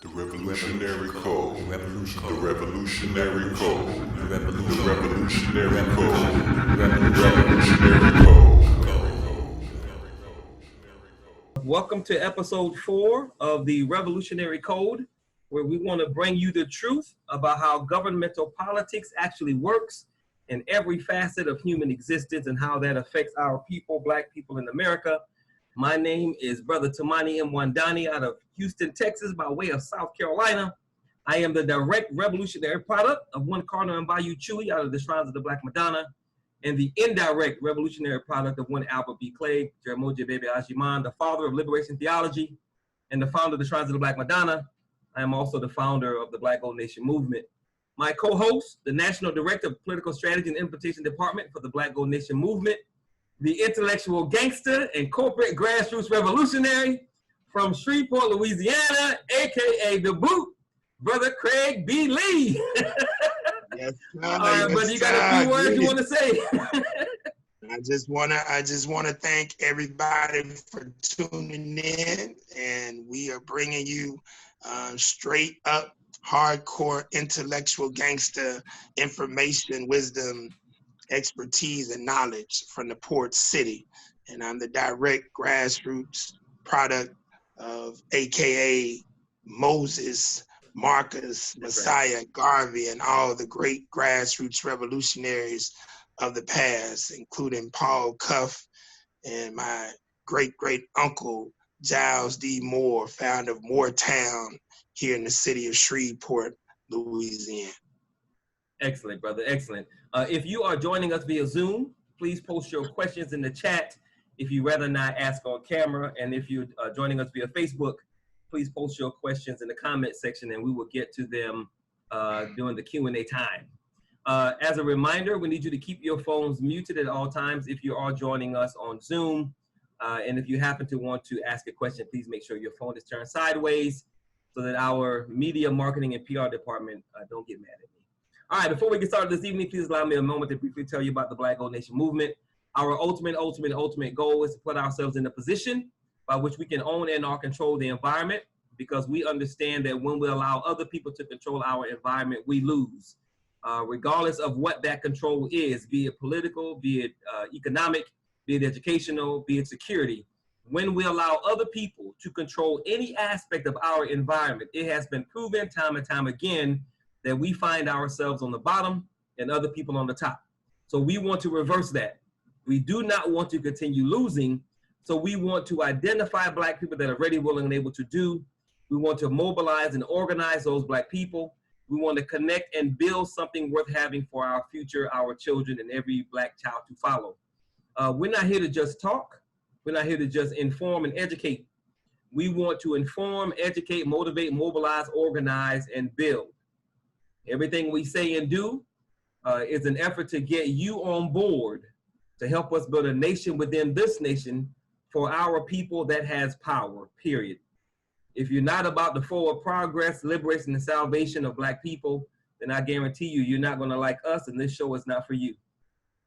The revolutionary code. The revolutionary code. The revolutionary code. The revolutionary code. Welcome to episode 4 of the Revolutionary Code, where we want to bring you the truth about how governmental politics actually works in every facet of human existence and how that affects our people, Black people in America. My name is Brother Tamani Mwandani out of Houston, Texas, by way of South Carolina. I am the direct revolutionary product of one Cardinal and Bayou Chewy out of the Shrines of the Black Madonna, and the indirect revolutionary product of one Albert B. Clay, Jeramogi Bebe Ajiman, the father of liberation theology and the founder of the Shrines of the Black Madonna. I am also the founder of the Black Gold Nation movement. My co-host, the National Director of Political Strategy and Implementation Department for the Black Gold Nation movement, the intellectual gangster and corporate grassroots revolutionary from Shreveport, Louisiana, aka The Boot, Brother Craig B. Lee. Yes, All right, brother, you got a few words you want to say? I just wanna thank everybody for tuning in, and we are bringing you straight up hardcore intellectual gangster information, wisdom, expertise, and knowledge from the port city. And I'm the direct grassroots product of AKA Moses, Marcus, Messiah, Garvey, and all the great grassroots revolutionaries of the past, including Paul Cuff and my great uncle, Giles D. Moore, founder of Moortown here in the city of Shreveport, Louisiana. Excellent, brother, excellent. If you are joining us via Zoom, please post your questions in the chat if you rather not ask on camera. And if you're joining us via Facebook, please post your questions in the comment section and we will get to them during the Q&A time. As a reminder, we need you to keep your phones muted at all times if you are joining us on Zoom. And if you happen to want to ask a question, please make sure your phone is turned sideways so that our media marketing and PR department don't get mad at me. All right, before we get started this evening, please allow me a moment to briefly tell you about the Black Gold Nation movement. Our ultimate goal is to put ourselves in a position by which we can own and or control the environment, because we understand that when we allow other people to control our environment, we lose. Regardless of what that control is, be it political, be it economic, be it educational, be it security. When we allow other people to control any aspect of our environment, it has been proven time and time again that we find ourselves on the bottom and other people on the top. So we want to reverse that. We do not want to continue losing. So we want to identify Black people that are ready, willing, and able to do. We want to mobilize and organize those Black people. We want to connect and build something worth having for our future, our children, and every Black child to follow. We're not here to just talk. We're not here to just inform and educate. We want to inform, educate, motivate, mobilize, organize, and build. Everything we say and do is an effort to get you on board to help us build a nation within this nation for our people that has power, period. If you're not about the forward progress, liberation, and salvation of Black people, then I guarantee you, you're not going to like us, and this show is not for you.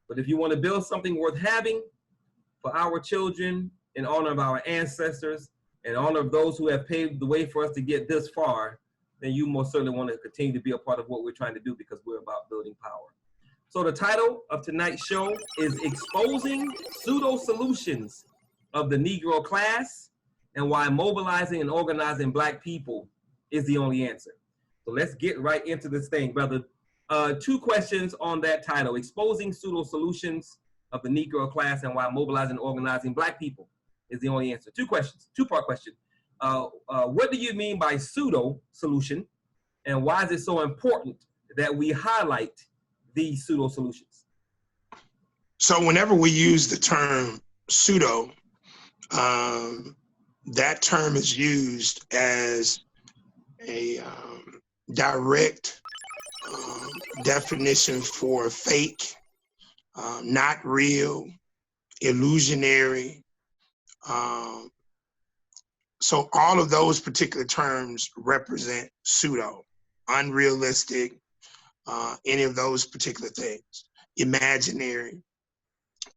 But if you want to build something worth having for our children, in honor of our ancestors, in honor of those who have paved the way for us to get this far, then you most certainly want to continue to be a part of what we're trying to do, because we're about building power. So the title of tonight's show is Exposing Pseudo Solutions of the Negro Class and Why Mobilizing and Organizing Black People is the Only Answer. So let's get right into this thing, brother. 2 questions on that title: Exposing Pseudo Solutions of the Negro Class and Why Mobilizing and Organizing Black People is the Only Answer. 2 questions, 2-part question. What do you mean by pseudo solution, and why is it so important that we highlight these pseudo solutions? So whenever we use the term pseudo, that term is used as a direct definition for fake, not real, illusionary. So all of those particular terms represent pseudo, unrealistic, any of those particular things, imaginary.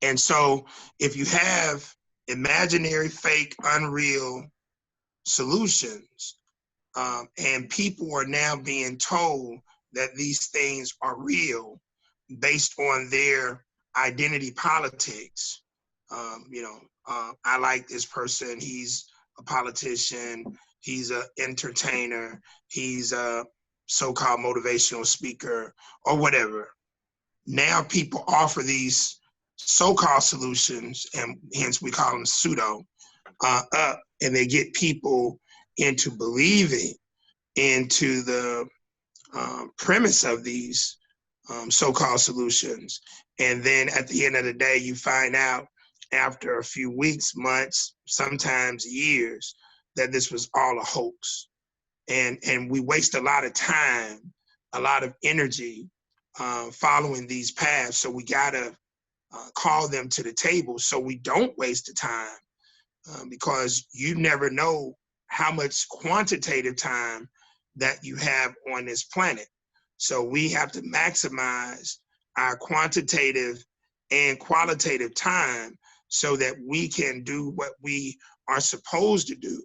And so if you have imaginary, fake, unreal solutions, And people are now being told that these things are real based on their identity politics. I like this person. He's a politician. He's an entertainer. He's a so-called motivational speaker or whatever. Now people offer these so-called solutions, and hence we call them pseudo, up, and they get people into believing into the premise of these so-called solutions. And then at the end of the day, you find out after a few weeks, months, sometimes years, that this was all a hoax. And we waste a lot of time, a lot of energy following these paths. So we gotta call them to the table so we don't waste the time, because you never know how much quantitative time that you have on this planet. So we have to maximize our quantitative and qualitative time so that we can do what we are supposed to do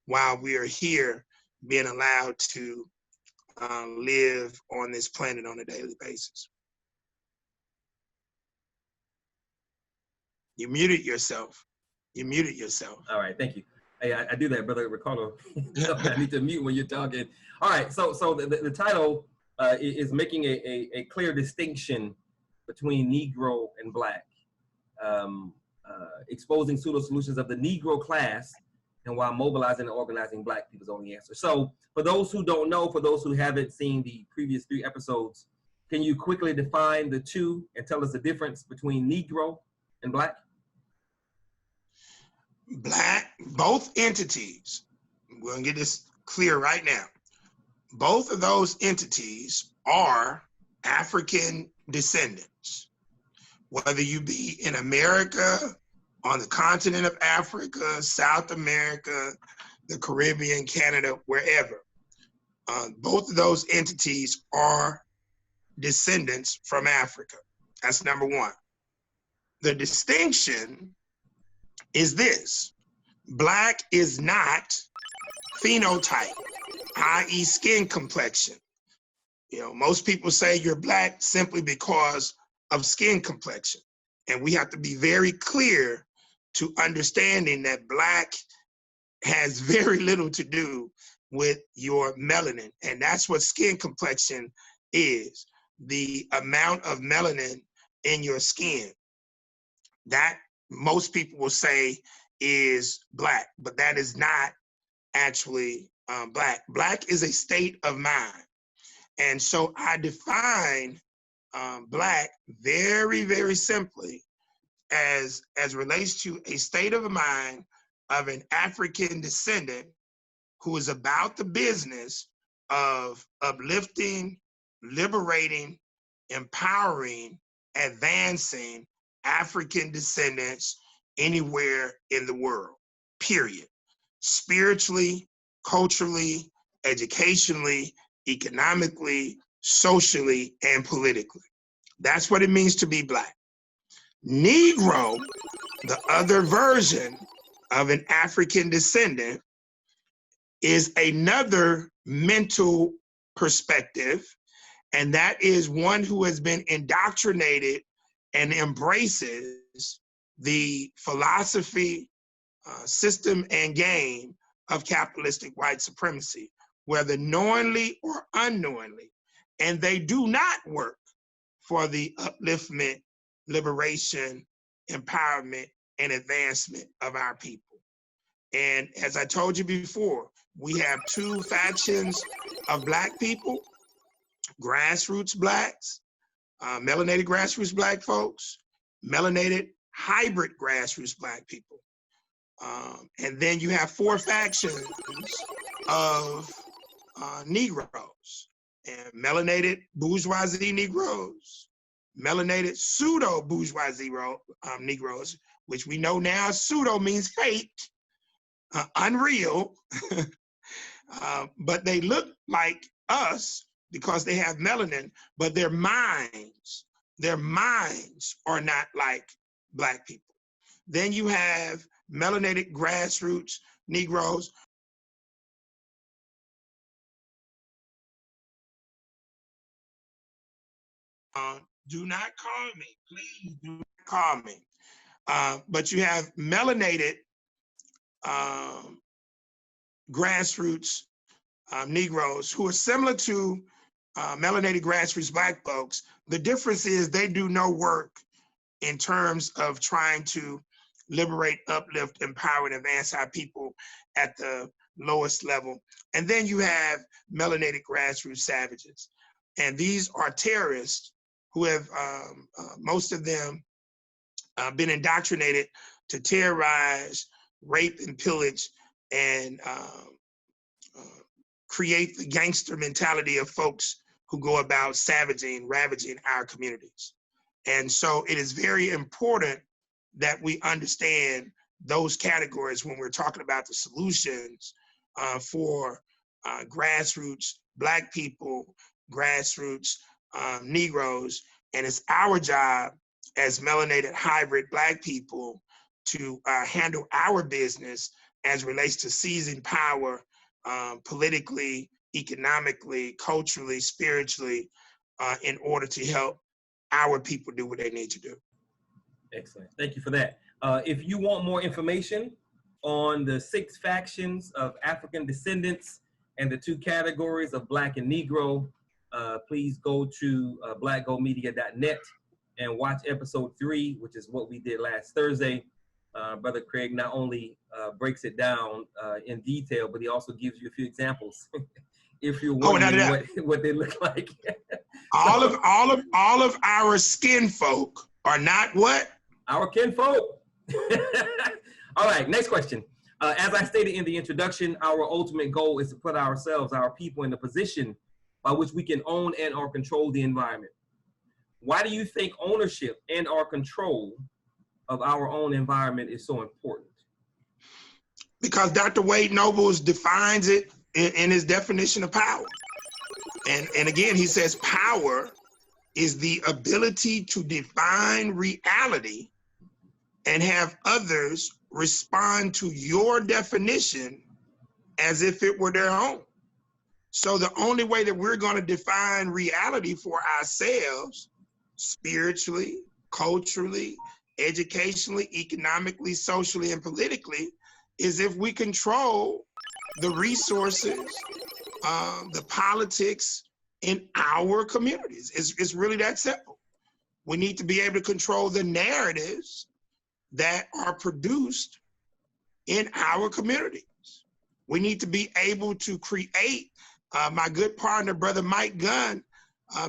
while we are here being allowed to live on this planet on a daily basis. You muted yourself. You muted yourself. All right, thank you. Hey, I do that, Brother Ricardo. I need to mute when you're talking. All right, so the title is making a clear distinction between Negro and Black, exposing pseudo solutions of the Negro class and while mobilizing and organizing Black people's only answer. So for those who don't know, for those who haven't seen the previous 3 episodes, can you quickly define the two and tell us the difference between Negro and Black? Black, both entities, we're gonna get this clear right now. Both of those entities are African descendants. Whether you be in America, on the continent of Africa, South America, the Caribbean, Canada, wherever. Both of those entities are descendants from Africa. That's number one. The distinction is this: Black is not phenotype, i.e. skin complexion. Most people say you're Black simply because of skin complexion. And we have to be very clear to understanding that Black has very little to do with your melanin. And that's what skin complexion is: the amount of melanin in your skin. That most people will say is Black, but that is not actually Black. Black is a state of mind. And so I define Black very, very simply as relates to a state of mind of an African descendant who is about the business of uplifting, liberating, empowering, advancing African descendants anywhere in the world, period. Spiritually, culturally, educationally, economically, socially, and politically. That's what it means to be Black. Negro, the other version of an African descendant, is another mental perspective, and that is one who has been indoctrinated and embraces the philosophy, system, and game of capitalistic white supremacy, whether knowingly or unknowingly. And they do not work for the upliftment, liberation, empowerment, and advancement of our people. And as I told you before, we have 2 factions of Black people: grassroots Blacks, melanated grassroots Black folks, melanated hybrid grassroots Black people. And then you have 4 factions of Negroes: and melanated bourgeoisie Negroes, melanated pseudo bourgeoisie Negroes, which we know now pseudo means fake, unreal, but they look like us because they have melanin, but their minds are not like Black people. Then you have melanated grassroots Negroes Do not call me. Please do not call me. But you have melanated grassroots Negroes who are similar to melanated grassroots Black folks. The difference is they do no work in terms of trying to liberate, uplift, empower, and advance our people at the lowest level. And then you have melanated grassroots savages. And these are terrorists who have, most of them, been indoctrinated to terrorize, rape, and pillage, and create the gangster mentality of folks who go about savaging, ravaging our communities. And so it is very important that we understand those categories when we're talking about the solutions for grassroots Black people, grassroots Negroes. And it's our job as melanated hybrid Black people to handle our business as relates to seizing power politically, economically, culturally, spiritually, in order to help our people do what they need to do. Excellent. Thank you for that. If you want more information on the 6 factions of African descendants and the 2 categories of Black and Negro, please go to blackgoldmedia.net and watch episode 3, which is what we did last Thursday. Brother Craig not only breaks it down in detail, but he also gives you a few examples if you're wondering what they look like. all of our skin folk are not what? Our kinfolk. All right, next question. As I stated in the introduction, our ultimate goal is to put ourselves, our people, in a position by which we can own and or control the environment. Why do you think ownership and or control of our own environment is so important? Because Dr. Wade Nobles defines it in his definition of power. And again, he says power is the ability to define reality and have others respond to your definition as if it were their own. So the only way that we're going to define reality for ourselves, spiritually, culturally, educationally, economically, socially, and politically, is if we control the resources, the politics in our communities. It's really that simple. We need to be able to control the narratives that are produced in our communities. We need to be able to create, my good partner, Brother Mike Gunn,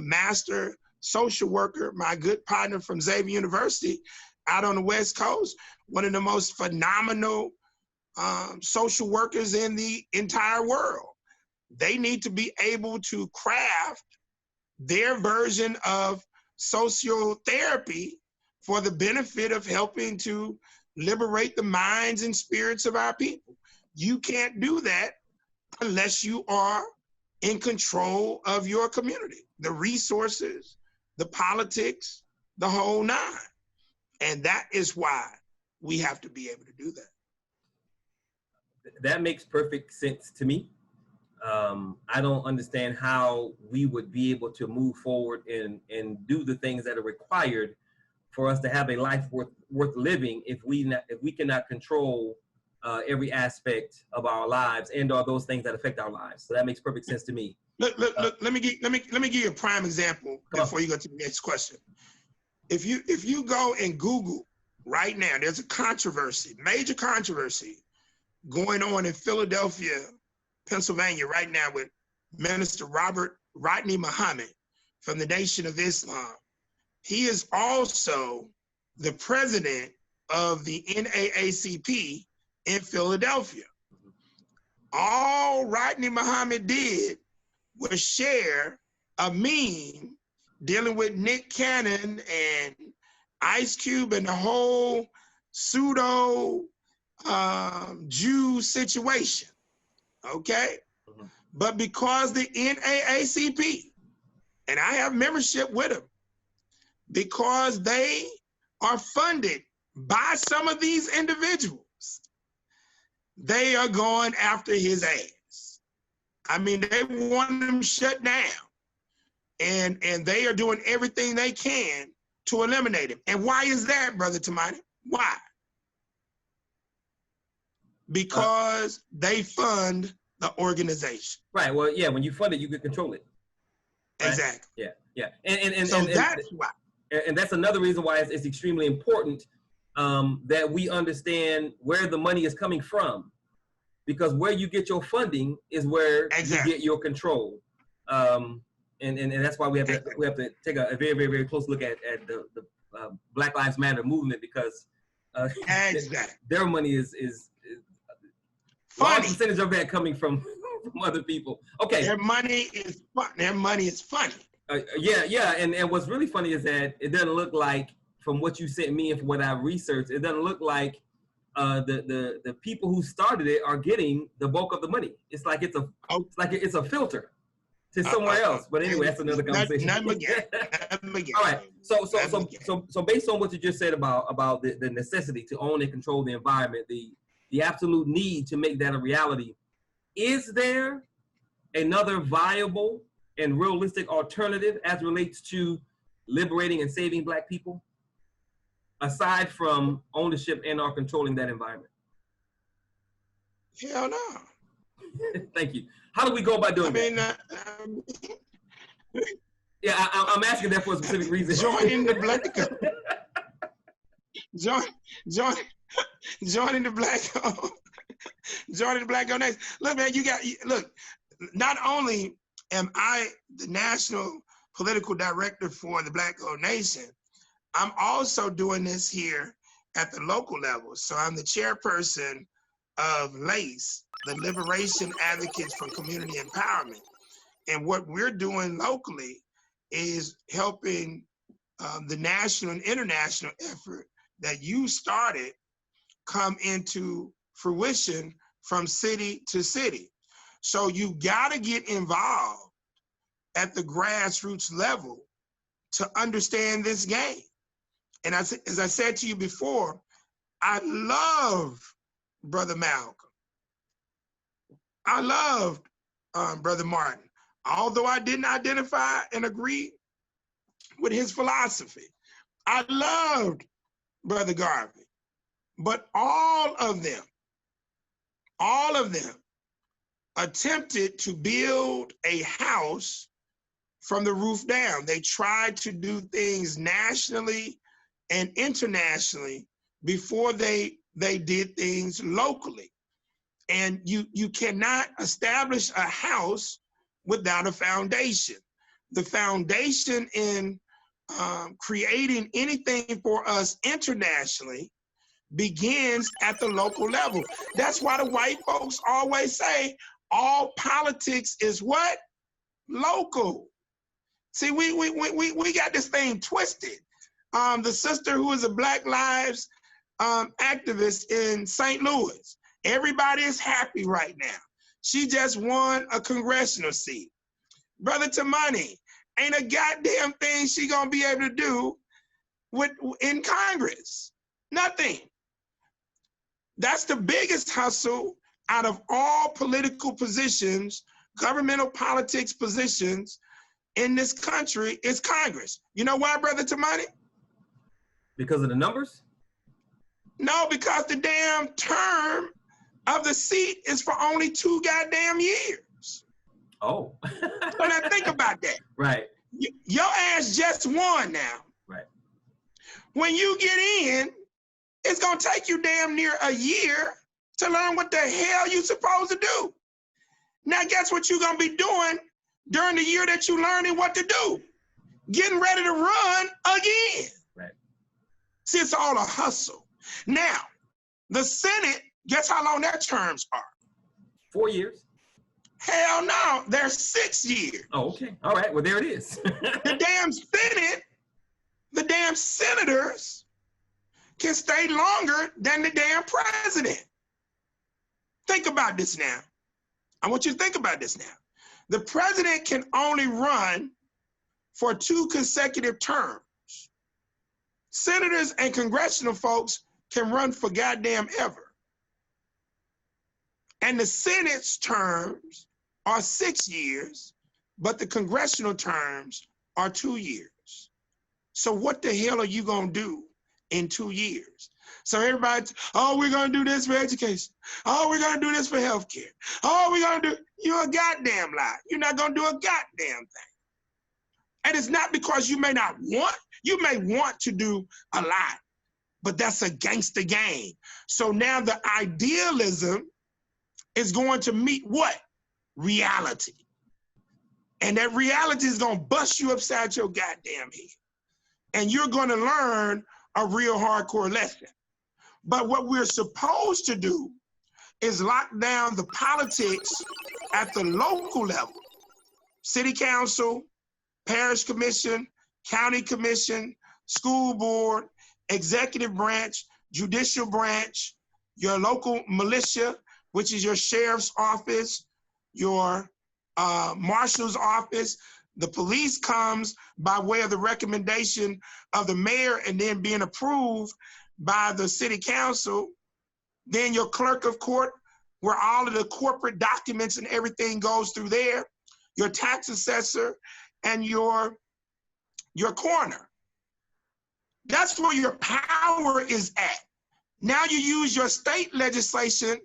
master social worker, my good partner from Xavier University out on the West Coast, one of the most phenomenal social workers in the entire world. They need to be able to craft their version of social therapy for the benefit of helping to liberate the minds and spirits of our people. You can't do that unless you are in control of your community, the resources, the politics, the whole nine. And that is why we have to be able to do that. That makes perfect sense to me. I don't understand how we would be able to move forward and do the things that are required for us to have a life worth living if we cannot control every aspect of our lives and or those things that affect our lives. So that makes perfect sense to me. Look, let me give you a prime example before you go to the next question. If you go and Google right now, there's a controversy, major controversy going on in Philadelphia, Pennsylvania right now with Minister Robert Rodney Muhammad from the Nation of Islam. He is also the president of the NAACP in Philadelphia. All Rodney Muhammad did was share a meme dealing with Nick Cannon and Ice Cube and the whole pseudo Jew situation, okay? Mm-hmm. But because the NAACP, and I have membership with them, because they are funded by some of these individuals, they are going after his ass. I mean, they want him shut down. and they are doing everything they can to eliminate him. And why is that, Brother Tamani? Why? Because they fund the organization. Right. Well, yeah. When you fund it, you can control it. Right? Exactly. Yeah. Yeah. And That's why. And that's another reason why it's extremely important that we understand where the money is coming from, because where you get your funding is where you get your control. And that's why we have to take a very, very, very close look at the Black Lives Matter movement, because their money is large percentage of that coming from other people. Okay. Their money is fun. Their money is funny. Yeah. And what's really funny is that it doesn't look like, from what you sent me and from what I researched, it doesn't look like the people who started it are getting the bulk of the money. It's like it's a filter to somewhere else. But anyway, that's another conversation. All right. So based on what you just said about the necessity to own and control the environment, the absolute need to make that a reality, is there another viable and realistic alternative as it relates to liberating and saving Black people, aside from ownership and or controlling that environment? Hell no. Thank you. How do we go about doing that? Yeah, I'm asking that for a specific reason. Joining the Black joining the Black donation. Look, man, look, not only am I the national political director for the Black Gold Nation, I'm also doing this here at the local level. So I'm the chairperson of LACE, the Liberation Advocates for Community Empowerment. And what we're doing locally is helping the national and international effort that you started come into fruition from city to city. So you gotta get involved at the grassroots level to understand this game. And as I said to you before, I love Brother Malcolm. I loved Brother Martin. Although I didn't identify and agree with his philosophy, I loved Brother Garvey. But all of them attempted to build a house from the roof down. They tried to do things nationally and internationally before they did things locally. And you cannot establish a house without a foundation. The foundation in creating anything for us internationally begins at the local level. That's why the white folks always say all politics is what? Local. See, we got this thing twisted. The sister who is a Black Lives activist in St. Louis, everybody is happy right now. She just won a congressional seat. Brother Tamani, ain't a goddamn thing she gonna be able to do in Congress. Nothing. That's the biggest hustle out of all political positions, governmental politics positions in this country is Congress. You know why, Brother Tamani? Because of the numbers? No, because the damn term of the seat is for only 2 goddamn years. Oh. So now think about that. Right. Your ass just won now. Right. When you get in, it's gonna take you damn near a year to learn what the hell you supposed to do. Now guess what you're gonna be doing during the year that you learning what to do? Getting ready to run again. Right. See, it's all a hustle. Now, the Senate, guess how long their terms are? 4 years. Hell no, they're 6 years. Oh, okay. All right, well, there it is. The damn Senate, the damn senators can stay longer than the damn president. Think about this now. I want you to think about this now. The president can only run for 2 consecutive terms. Senators and congressional folks can run for goddamn ever. And the Senate's terms are 6 years, but the congressional terms or 2 years. So what the hell are you gonna do in 2 years? So everybody, oh, we're gonna do this for education. Oh, we're gonna do this for healthcare. Oh, we're gonna do, you're a goddamn lie. You're not gonna do a goddamn thing. And it's not because you may not want, you may want to do a lot, but that's against the game. So now the idealism is going to meet what? Reality. And that reality is gonna bust you upside your goddamn head. And you're gonna learn a real hardcore lesson. But what we're supposed to do is lock down the politics at the local level. City council, parish commission, county commission, school board, executive branch, judicial branch, your local militia, which is your sheriff's office, your marshal's office. The police comes by way of the recommendation of the mayor and then being approved by the city council. Then your clerk of court, where all of the corporate documents and everything goes through there, your tax assessor, and your coroner. That's where your power is at. Now you use your state legislative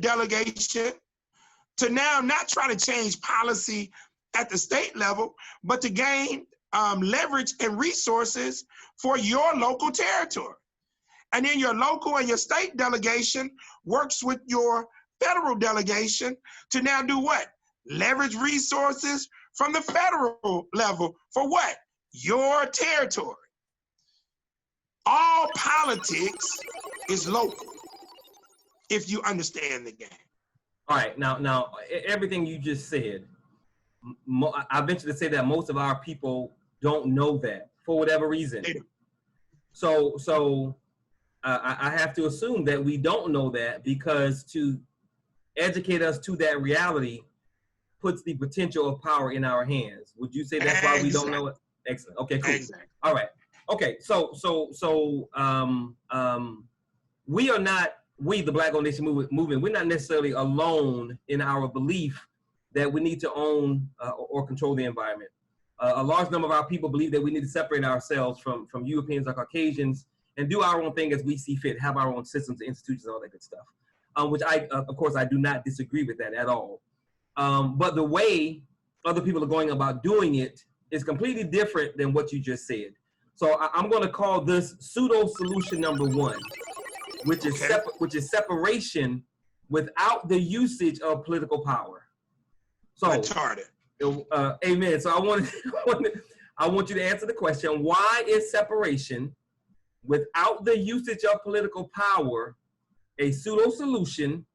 delegation to now not try to change policy at the state level, but to gain leverage and resources for your local territory. And then your local and your state delegation works with your federal delegation to now do what? Leverage resources from the federal level for what? Your territory. All politics is local, if you understand the game. All right, now, everything you just said, I venture to say that most of our people don't know that for whatever reason. So I have to assume that we don't know that, because to educate us to that reality puts the potential of power in our hands. Would you say that's why we don't know it? Excellent. Okay, cool. Exactly. All right. Okay. So we are not, we the Black Owned Nation movement, we're not necessarily alone in our belief that we need to own or control the environment. A large number of our people believe that we need to separate ourselves from Europeans or Caucasians and do our own thing as we see fit, have our own systems, institutions, all that good stuff. Which of course, I do not disagree with that at all. But the way other people are going about doing it is completely different than what you just said. So I'm going to call this pseudo solution number 1, which is separation without the usage of political power. So, retarded. Amen. So I want you to answer the question: why is separation without the usage of political power a pseudo solution,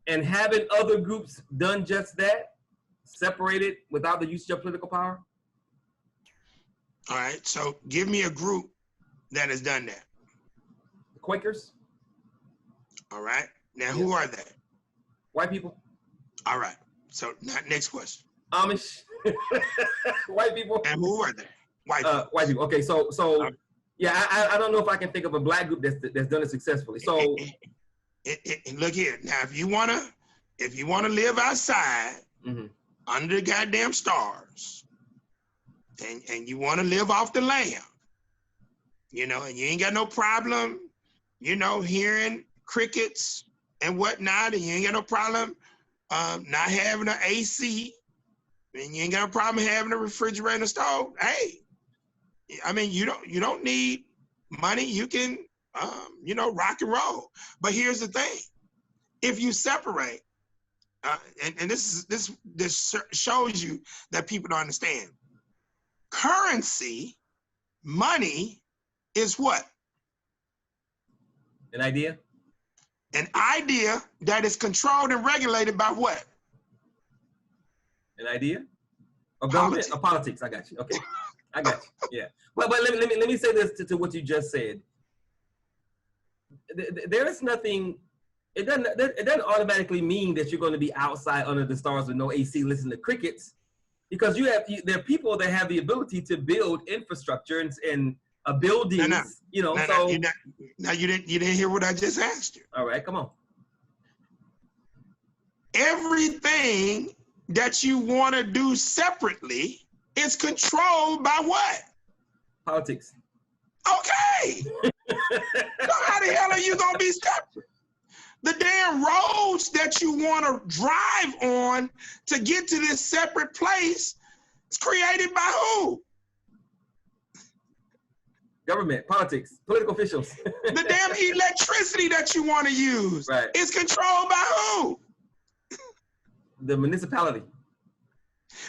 and having other groups done just that, separated without the usage of political power? All right, so give me a group that has done that. The Quakers. All right, now who are they? White people. All right, so next question. Amish. White people. And who are they? White people. White people. Okay, so yeah, I don't know if I can think of a Black group that's done it successfully. So look here. Now, if you wanna live outside under the goddamn stars, and you wanna live off the land, and you ain't got no problem, hearing crickets and whatnot, and you ain't got no problem not having an AC, and you ain't got no problem having a refrigerator stove. Hey, I mean, you don't need money. You can, rock and roll. But here's the thing: if you separate, and this shows you that people don't understand. Currency, money, is what? An idea. An idea that is controlled and regulated by what? An idea. Of government. Of politics. I got you. Okay. I got you. Yeah. But let me say this to what you just said. There is nothing. It doesn't automatically mean that you're going to be outside under the stars with no AC, listening to crickets, because there are people that have the ability to build infrastructure and buildings. You didn't hear what I just asked you. All right, come on. Everything that you want to do separately It's controlled by what? Politics. Okay. So how the hell are you gonna be separate? The damn roads that you want to drive on to get to this separate place is created by who? Government, politics, political officials. The damn electricity that you want to use is controlled by who? The municipality.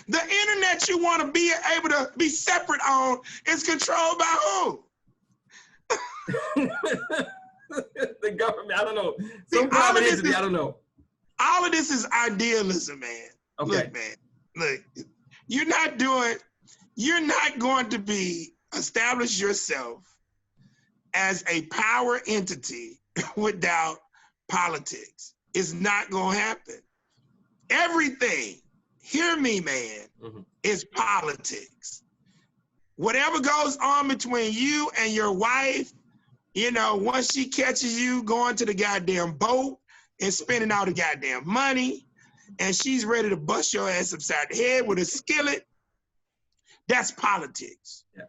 The internet you want to be able to be separate on is controlled by who? The government, I don't know. Some private entity, I don't know. All of this is idealism, man. Okay. Look, man, look, you're not going to be establish yourself as a power entity without politics. It's not going to happen. Everything, hear me, man, is politics. Whatever goes on between you and your wife, you know, once she catches you going to the goddamn boat and spending all the goddamn money, and she's ready to bust your ass upside the head with a skillet, that's politics. Yeah.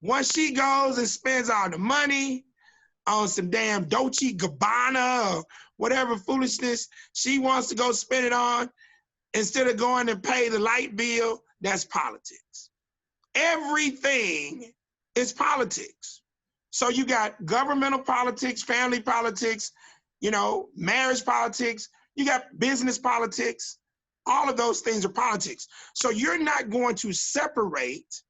Once she goes and spends all the money on some damn Dolce Gabbana or whatever foolishness she wants to go spend it on, instead of going and pay the light bill, that's politics. Everything is politics. So you got governmental politics, family politics, you know, marriage politics, you got business politics. All of those things are politics. So you're not going to separate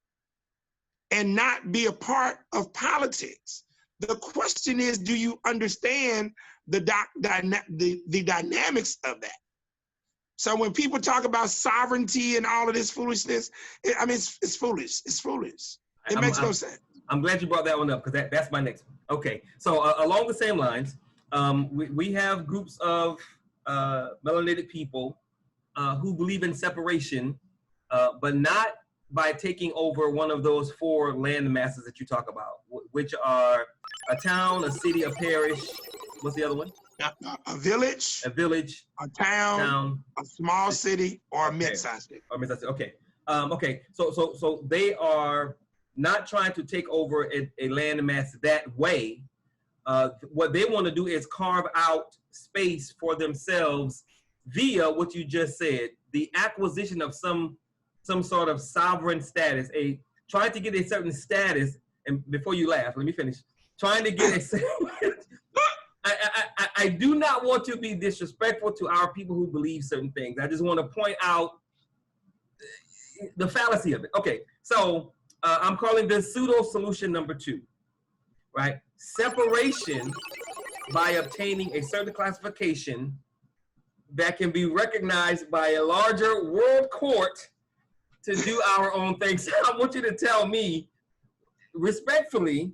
and not be a part of politics. The question is, do you understand the dynamics of that? So when people talk about sovereignty and all of this foolishness, I mean, it's foolish. It's foolish. It makes no sense. I'm glad you brought that one up because that's my next one. Okay, so along the same lines, we have groups of melanated people who believe in separation, but not by taking over one of those 4 land masses that you talk about, which are a town, a city, a parish. What's the other one? A village. A village. A town. A small city, or a mid-sized city. Or mid-sized city. Okay. Okay. So they are not trying to take over a land mass that way. What they want to do is carve out space for themselves via what you just said, the acquisition of some sort of sovereign status, trying to get a certain status. And before you laugh, let me finish. Trying to get a I do not want to be disrespectful to our people who believe certain things. I just want to point out the fallacy of it. Okay, so I'm calling this pseudo solution number 2, right? Separation by obtaining a certain classification that can be recognized by a larger world court to do our own thing. So I want you to tell me respectfully,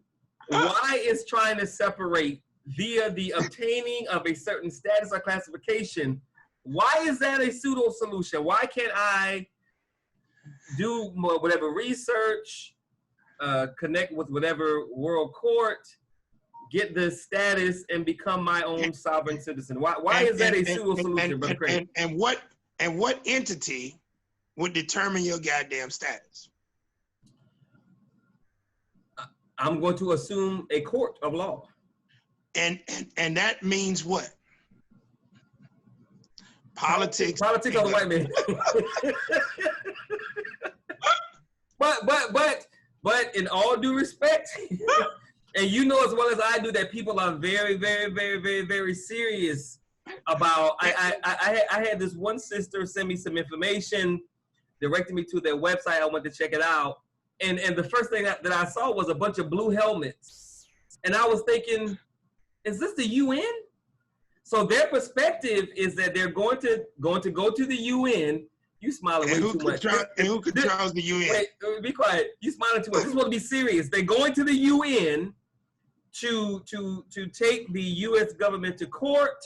why is trying to separate via the obtaining of a certain status or classification, why is that a pseudo solution? Why can't I do whatever research, connect with whatever world court, get the status, and become my own sovereign citizen? Why is that a pseudo solution, Brother Craig? And what entity would determine your goddamn status? I'm going to assume a court of law. And that means what? Politics. Politics of the white man. but in all due respect, and you know as well as I do that people are very, very, very, very, very serious about. I had this one sister send me some information, directed me to their website. I went to check it out, and the first thing that I saw was a bunch of blue helmets, and I was thinking, is this the UN? So their perspective is that they're going to go to the UN. You smiling way too much. And who controls the UN? Wait, be quiet. You smiling too much. This is going to be serious. They're going to the UN to take the U.S. government to court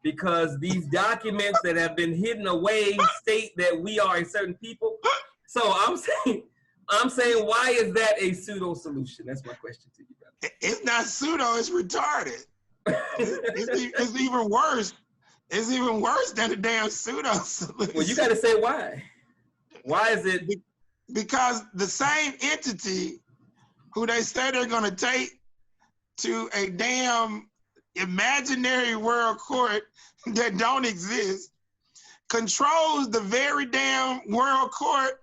because these documents that have been hidden away state that we are a certain people. So I'm saying, why is that a pseudo solution? That's my question to you, brother. It's not pseudo, it's retarded. It's even worse. It's even worse than a damn pseudo solution. Well, you got to say why. Why is it? because the same entity who they say they're going to take to a damn imaginary world court that don't exist controls the very damn world court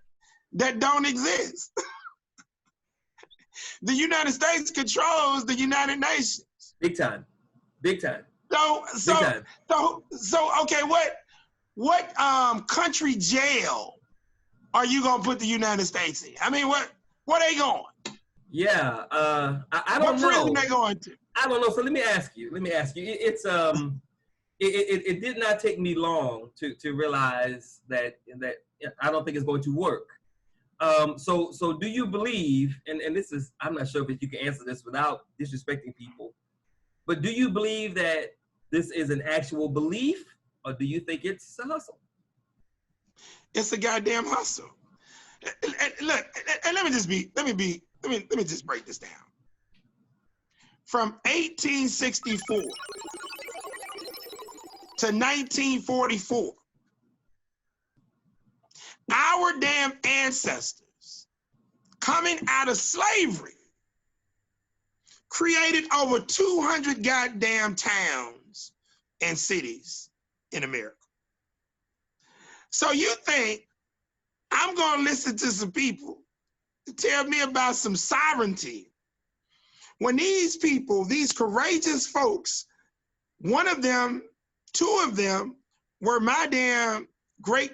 that don't exist. The United States controls the United Nations. Big time. Big time. So okay, what country jail are you gonna put the United States in? I mean, what they going? Yeah, I don't know. What prison they going to? I don't know. So let me ask you. It did not take me long to realize that I don't think it's going to work. So do you believe, and this is, I'm not sure if you can answer this without disrespecting people, but do you believe that this is an actual belief, or do you think it's a hustle? It's a goddamn hustle. Look, and let me just break this down. From 1864 to 1944, our damn ancestors coming out of slavery created over 200 goddamn towns and cities in America. So you think I'm gonna listen to some people to tell me about some sovereignty when these people, these courageous folks, one of them, two of them were my damn great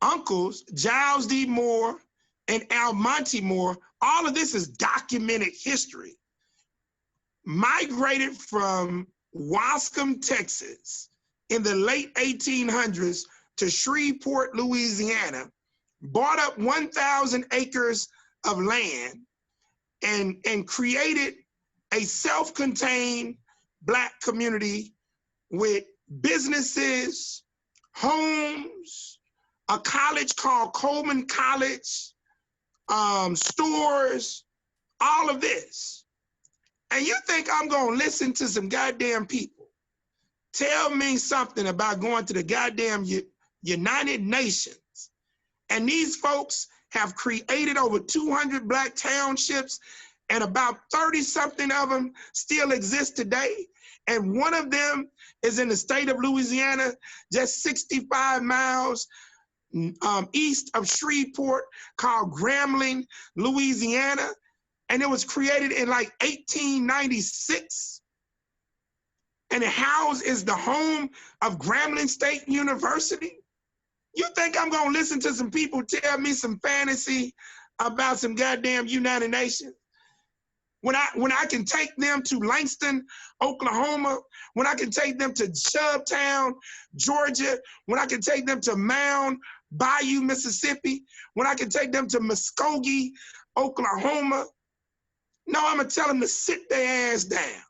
uncles, Giles D. Moore and Almonte Moore. All of this is documented history. Migrated from Wascom, Texas in the late 1800s to Shreveport, Louisiana, bought up 1,000 acres of land and created a self-contained Black community with businesses, homes, a college called Coleman College, stores, all of this. And you think I'm gonna listen to some goddamn people tell me something about going to the goddamn United Nations, and these folks have created over 200 Black townships, and about 30 something of them still exist today. And one of them is in the state of Louisiana, just 65 miles east of Shreveport, called Grambling, Louisiana. And it was created in like 1896. And it is the home of Grambling State University. You think I'm gonna listen to some people tell me some fantasy about some goddamn United Nations? When I can take them to Langston, Oklahoma, when I can take them to Shubtown, Georgia, when I can take them to Mound Bayou, Mississippi, when I can take them to Muskogee, Oklahoma. No, I'm gonna tell them to sit their ass down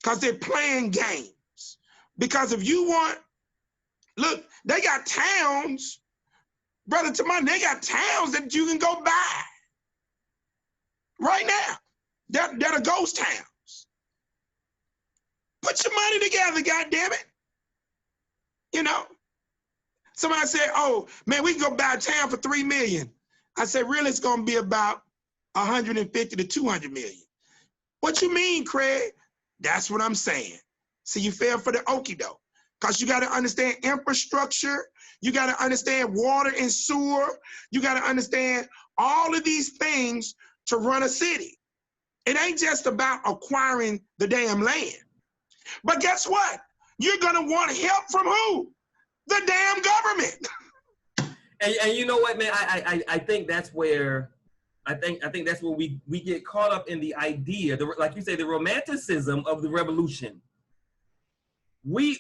because they're playing games. Because if you want, look, they got towns, Brother Tamani, they got towns that you can go buy right now. That are ghost towns. Put your money together, goddammit. You know? Somebody said, oh, man, we can go buy a town for $3 million. I said, really, it's gonna be about 150 to 200 million. What you mean, Craig? That's what I'm saying. See, you fell for the okie doke. Because you got to understand infrastructure. You got to understand water and sewer. You got to understand all of these things to run a city. It ain't just about acquiring the damn land. But guess what? You're going to want help from who? The damn government. And you know what, man? I think that's where I think that's where we get caught up in the idea, like you say, the romanticism of the revolution. We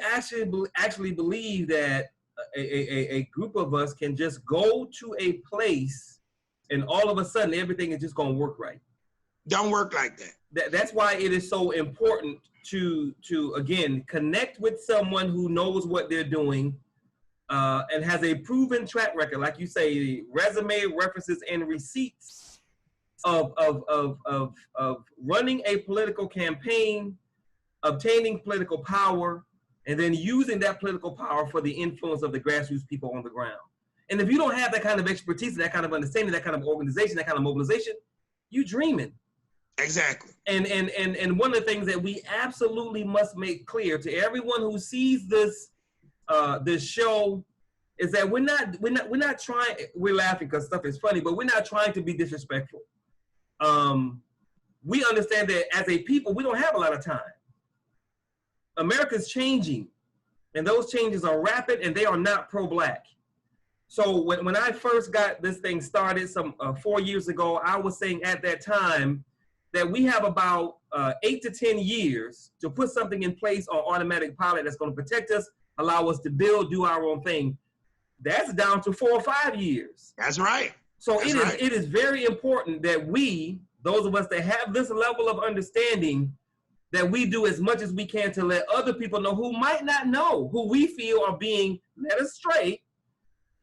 actually believe that a group of us can just go to a place and all of a sudden everything is just gonna work right. Don't work like that. That's why it is so important to again connect with someone who knows what they're doing and has a proven track record, like you say, resume, references, and receipts of running a political campaign, obtaining political power, and then using that political power for the influence of the grassroots people on the ground. And if you don't have that kind of expertise, that kind of understanding, that kind of organization, that kind of mobilization, you dreaming. Exactly. And one of the things that we absolutely must make clear to everyone who sees this this show is that we're not trying. We're laughing because stuff is funny, but we're not trying to be disrespectful. We understand that as a people, we don't have a lot of time. America's changing, and those changes are rapid, and they are not pro-Black. So when I first got this thing started 4 years ago, I was saying at that time that we have about 8 to 10 years to put something in place on automatic pilot that's going to protect us, allow us to build, do our own thing. That's down to 4 or 5 years. That's right. So That's it is very important that we, those of us that have this level of understanding, that we do as much as we can to let other people know who might not know, who we feel are being led astray.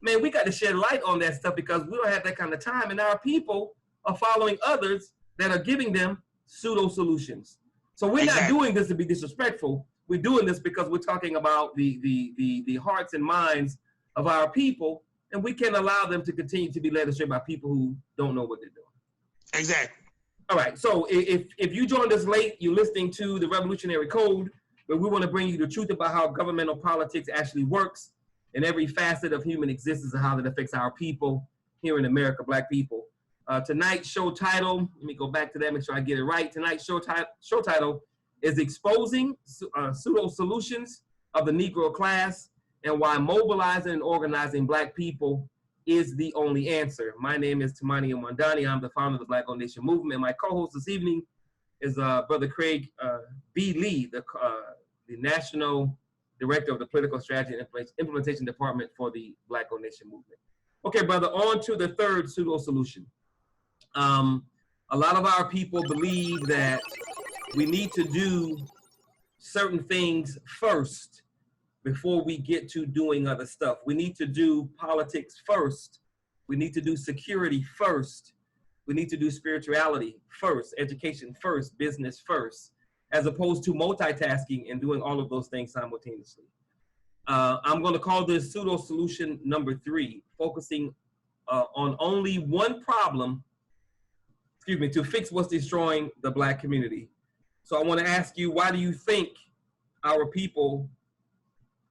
Man, we got to shed light on that stuff because we don't have that kind of time, and our people are following others that are giving them pseudo solutions. So we're not doing this to be disrespectful. We're doing this because we're talking about the hearts and minds of our people, and we can't allow them to continue to be led astray by people who don't know what they're doing. Exactly. All right, so if you joined us late, you're listening to the Revolutionary Code, where we want to bring you the truth about how governmental politics actually works in every facet of human existence and how that affects our people here in America, Black people. Tonight's show title, let me go back to that, make sure I get it right. Tonight's show title is Exposing Pseudo Solutions of the Negro Class and Why Mobilizing and Organizing Black People is the only answer. My name is Tamani Mwandani. I'm the founder of the Black Owned Nation Movement. And my co-host this evening is Brother Craig B. Lee, the National Director of the Political Strategy and Implementation Department for the Black Owned Nation Movement. Okay, brother, on to the third pseudo solution. A lot of our people believe that we need to do certain things first before we get to doing other stuff. We need to do politics first. We need to do security first. We need to do spirituality first, education first, business first, as opposed to multitasking and doing all of those things simultaneously. I'm going to call this pseudo solution number 3, focusing on only one problem, to fix what's destroying the Black community. So I want to ask you, why do you think our people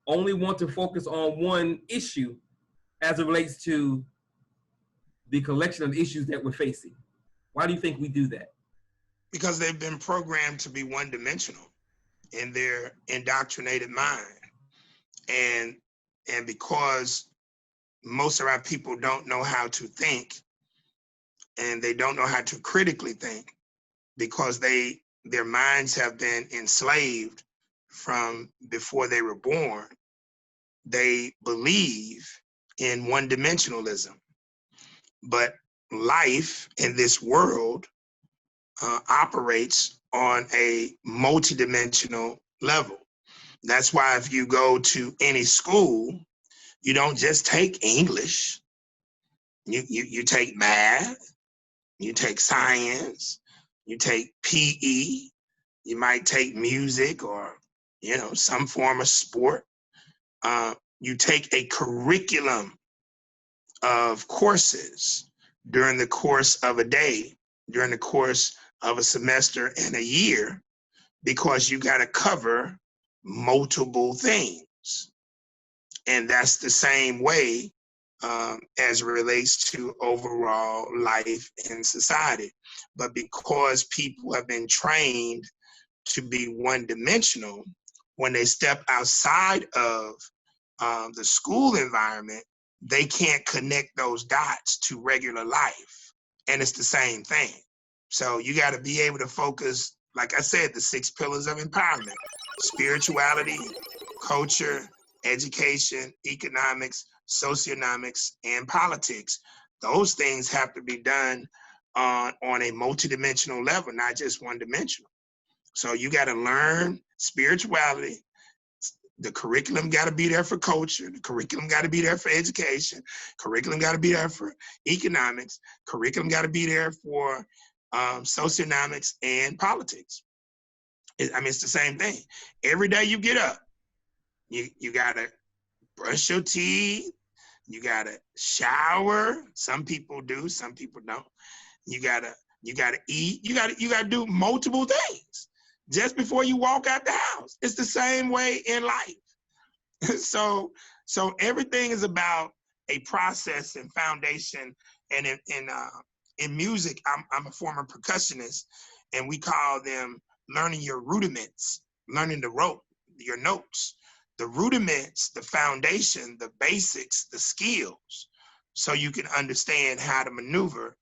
only want to focus on one issue as it relates to the collection of issues that we're facing? Why do you think we do that? Because they've been programmed to be one-dimensional in their indoctrinated mind. And because most of our people don't know how to think, and they don't know how to critically think, because their minds have been enslaved from before they were born, they believe in one-dimensionalism. But life in this world operates on a multidimensional level. That's why if you go to any school, you don't just take English. You take math, you take science, you take PE, you might take music or some form of sport. You take a curriculum of courses during the course of a day, during the course of a semester and a year, because you got to cover multiple things. And that's the same way as it relates to overall life in society. But because people have been trained to be one-dimensional, when they step outside of the school environment, they can't connect those dots to regular life. And it's the same thing. So you got to be able to focus, like I said, the 6 pillars of empowerment: spirituality, culture, education, economics, socioeconomics, and politics. Those things have to be done on a multidimensional level, not just one-dimensional. So you got to learn spirituality. The curriculum got to be there for culture. The curriculum got to be there for education. Curriculum got to be there for economics. Curriculum got to be there for socioeconomics and politics. It's the same thing. Every day you get up, you got to brush your teeth, You gotta shower. Some people do, some people don't. You gotta eat. You gotta do multiple things just before you walk out the house. It's the same way in life. so everything is about a process and foundation. And in music, I'm a former percussionist, and we call them learning your rudiments, learning the rope, your notes, the rudiments, the foundation, the basics, the skills, so you can understand how to maneuver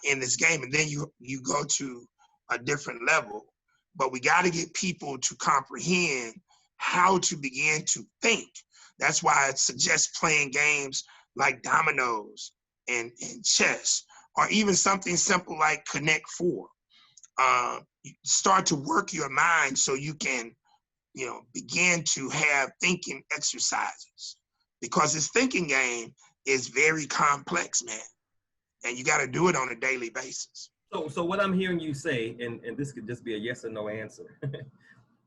in this game. And then you go to a different level. But we got to get people to comprehend how to begin to think. That's why I suggest playing games like dominoes and chess, or even something simple like Connect Four. Start to work your mind so you can, begin to have thinking exercises, because this thinking game is very complex, man, and you got to do it on a daily basis. So what I'm hearing you say, and this could just be a yes or no answer.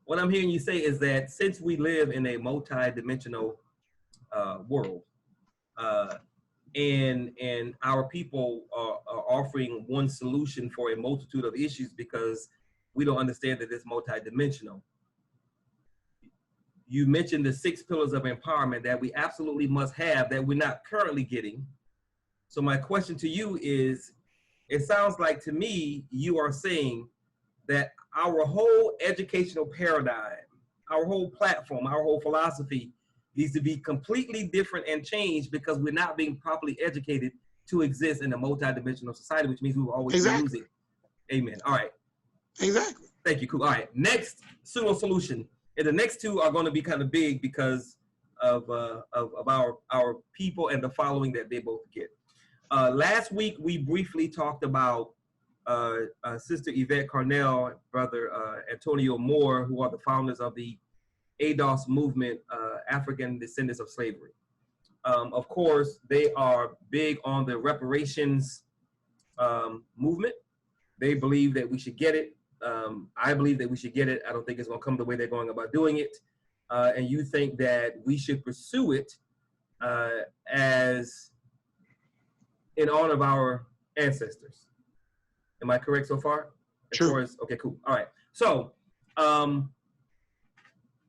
What I'm hearing you say is that since we live in a multi-dimensional world, and our people are offering one solution for a multitude of issues because we don't understand that it's multi-dimensional. You mentioned the 6 pillars of empowerment that we absolutely must have that we're not currently getting. So my question to you is, it sounds like to me you are saying that our whole educational paradigm, our whole platform, our whole philosophy needs to be completely different and changed because we're not being properly educated to exist in a multidimensional society, which means we will always be losing. Amen. All right. Exactly. Thank you. Cool. All right. Next pseudo solution. And the next two are going to be kind of big because of our people and the following that they both get. Last week, we briefly talked about Sister Yvette Carnell, Brother Antonio Moore, who are the founders of the ADOS movement, African Descendants of Slavery. Of course, they are big on the reparations movement. They believe that we should get it. I believe that we should get it. I don't think it's going to come the way they're going about doing it. And you think that we should pursue it as in honor of our ancestors. Am I correct so far? True. Okay, cool. All right. So I'm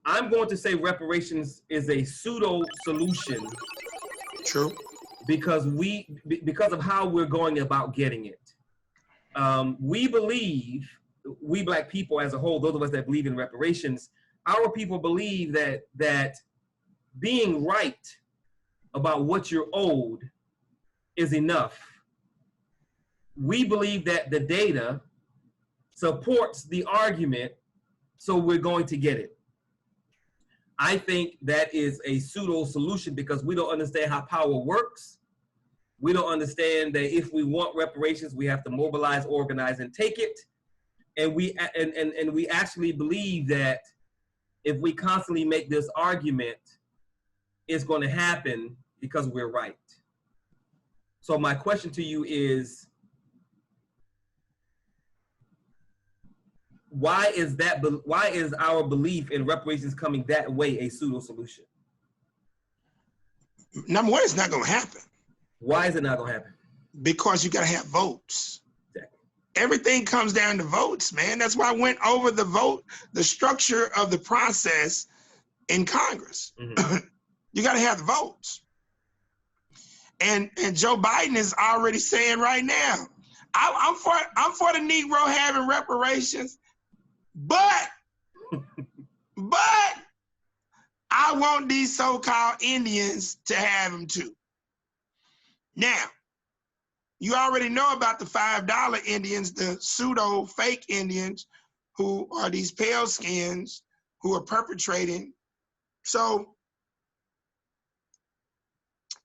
going to say reparations is a pseudo solution. True. Because of how we're going about getting it. We believe, we Black people as a whole, those of us that believe in reparations, our people believe that being right about what you're owed is enough. We believe that the data supports the argument, so we're going to get it. I think that is a pseudo solution because we don't understand how power works. We don't understand that if we want reparations, we have to mobilize, organize, and take it. And we actually believe that if we constantly make this argument, it's going to happen because we're right. So my question to you is, why is our belief in reparations coming that way a pseudo solution? Number one, it's not going to happen. Why is it not going to happen? Because you got to have votes. Exactly. Everything comes down to votes, man. That's why I went over the vote, the structure of the process in Congress. Mm-hmm. You got to have the votes. And Joe Biden is already saying right now, I'm for the Negro having reparations, but I want these so-called Indians to have them too. Now, you already know about the $5 Indians, the pseudo fake Indians, who are these pale skins who are perpetrating. So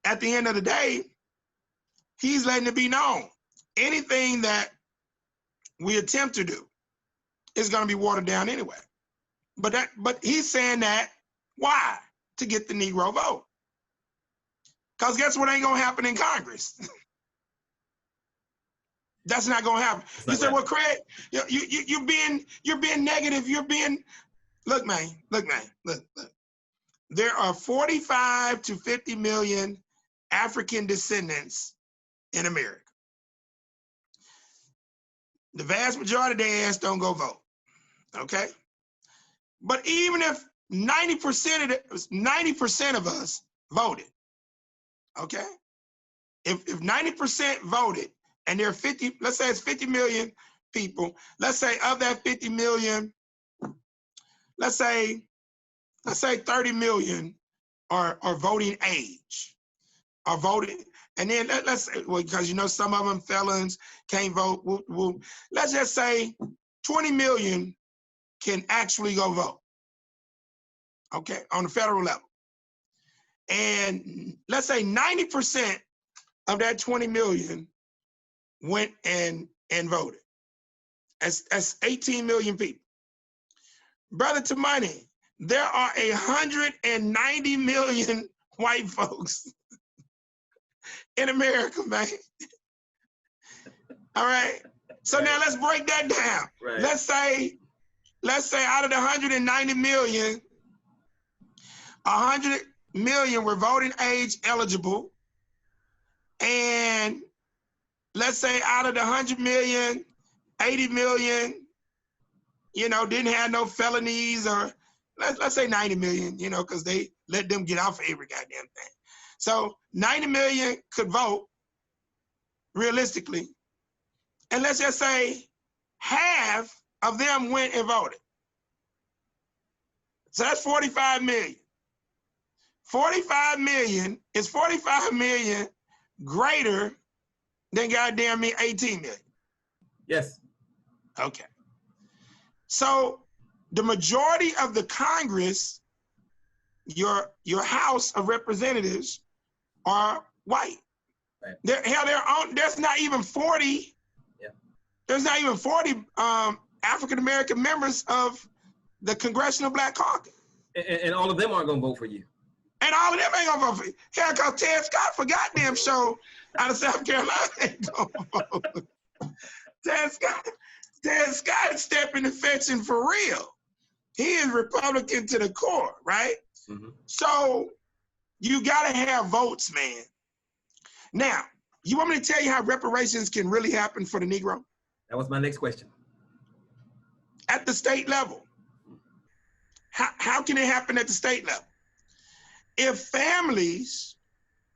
at the end of the day, he's letting it be known. Anything that we attempt to do is going to be watered down anyway. But he's saying that, why? To get the Negro vote. Because guess what ain't going to happen in Congress? That's not going to happen. You say, well, Craig, you're being negative. Look. There are 45 to 50 million African descendants in America. The vast majority of their ass don't go vote, okay? But even if 90% of us voted, okay? If 90% voted and there are 50, let's say it's 50 million people, let's say of that 50 million, let's say 30 million are voting age, are voting. And then let's say, well, because you know some of them felons can't vote. Let's just say 20 million can actually go vote, okay, on the federal level. And let's say 90% of that 20 million went and voted. That's 18 million people. Brother to money, there are 190 million white folks in America, man. All right. So now let's break that down. Right. Let's say out of the 190 million, 100 million were voting age eligible. And let's say out of the 100 million, 80 million, you know, didn't have no felonies, or let's say 90 million, you know, because they let them get off of every goddamn thing. So 90 million could vote realistically. And let's just say half of them went and voted. So that's 45 million. 45 million is 45 million greater than goddamn me 18 million. Yes. Okay. So the majority of the Congress, your House of Representatives, are white. Right. There's not even 40. Yeah. There's not even 40 African American members of the Congressional Black Caucus. And all of them aren't gonna vote for you. And all of them ain't gonna vote for you. Hell, cause Ted Scott for goddamn show out of South Carolina ain't gonna vote. Ted Scott is stepping and fetching for real. He is Republican to the core, right? Mm-hmm. So you gotta have votes, man. Now, you want me to tell you how reparations can really happen for the Negro? That was my next question. At the state level. How can it happen at the state level? If families